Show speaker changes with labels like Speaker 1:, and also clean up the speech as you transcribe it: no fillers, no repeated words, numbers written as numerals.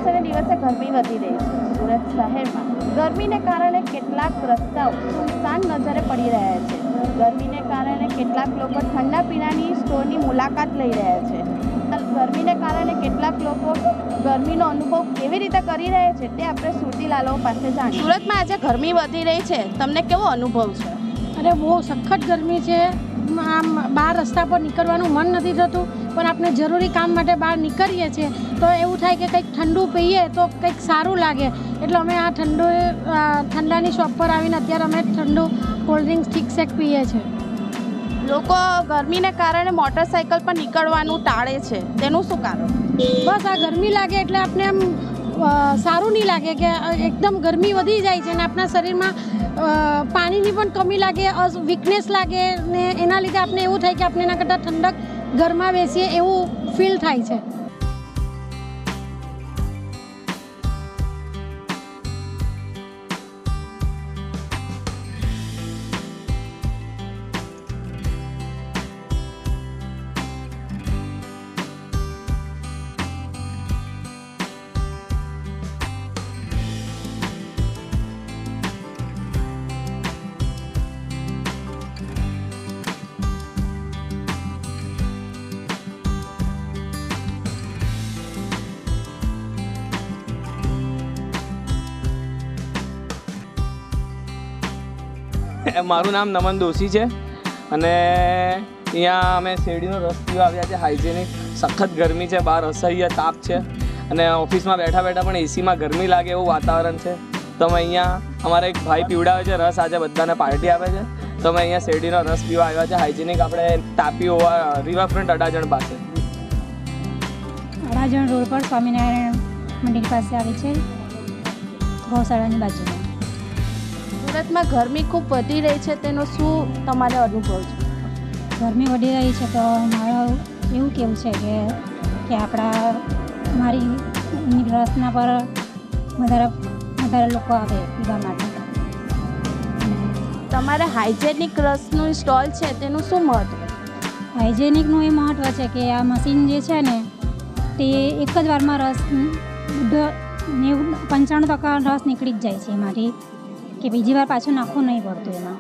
Speaker 1: દિવસે ને દિવસે ગરમી વધી રહી છે. સુરત શહેરમાં ગરમીને કારણે કેટલાક રસ્તાઓ સુનસાન નજરે પડી રહ્યા છે. ગરમીને કારણે કેટલાક લોકો ઠંડા પીણાની સ્ટોરની મુલાકાત લઈ રહ્યા છે. ગરમીને કારણે કેટલાક લોકો ગરમીનો અનુભવ કેવી રીતે કરી રહ્યા છે તે આપણે સુરતીલાલો પાસે જાણીએ. સુરતમાં આજે ગરમી વધી રહી છે, તમને કેવો અનુભવ છે?
Speaker 2: અરે બહુ સખત ગરમી છે. આમ બહાર રસ્તા પર નીકળવાનું મન નથી થતું, પણ આપણે જરૂરી કામ માટે બહાર નીકળીએ છીએ તો એવું થાય કે કંઈક ઠંડુ પીએ તો કંઈક સારું લાગે. એટલે અમે આ ઠંડાની શોપ પર આવીને અત્યારે અમે ઠંડુ કોલ્ડ ડ્રિંક્સ ઠીક શેક પીએ છીએ.
Speaker 1: લોકો ગરમીને કારણે મોટરસાઇકલ પર નીકળવાનું ટાળે છે, તેનું શું કારણ?
Speaker 2: બસ આ ગરમી લાગે એટલે આપણે આમ સારું નહીં લાગે કે એકદમ ગરમી વધી જાય છે અને આપણા શરીરમાં પાણીની પણ કમી લાગે, વીકનેસ લાગે ને એના લીધે આપણે એવું થાય કે આપણે એના કરતાં ઠંડક ઘરમાં બેસીએ એવું ફીલ થાય છે.
Speaker 3: મારું નામ નમન દોશી છે અને અહીંયા અમે શેરડીનો રસ પીવા આવ્યા છે. હાઇજેનિક સખત ગરમી છે, બહાર અસહ્ય તાપ છે અને ઓફિસમાં બેઠા બેઠા પણ એસીમાં ગરમી લાગે એવું વાતાવરણ છે. તો અમે અહીંયા અમારા એક ભાઈ પીવડાવે છે રસ, આજે બધાને પાર્ટી આપે છે. તો અમે અહીંયા શેરડીનો રસ પીવા આવ્યા છે હાઇજેનિક, આપણે તાપી રિવરફ્રન્ટ અડાજણ પાસે.
Speaker 4: અડાજણ રોડ પર સ્વામિનારાયણ મંદિર પાસે આવી છે, ગૌશાળાની બાજુમાં.
Speaker 1: સુરતમાં ગરમી ખૂબ વધી રહી છે, તેનો શું તમારે અનુભવ છે?
Speaker 4: ગરમી વધી રહી છે તો મારું એવું કહેવું છે કે મારી રસના પર વધારે લોકો આવે પીવા માટે.
Speaker 1: તમારે હાઇજેનિક રસનું સ્ટોલ છે, તેનું શું મહત્વ?
Speaker 4: હાઇજેનિકનું એ મહત્ત્વ છે કે આ મશીન જે છે ને તે એક જ વારમાં રસ 95% રસ નીકળી જ જાય છે એમાંથી, કે બીજી વાર પાછું નાખવું નહીં પડતું એમાં.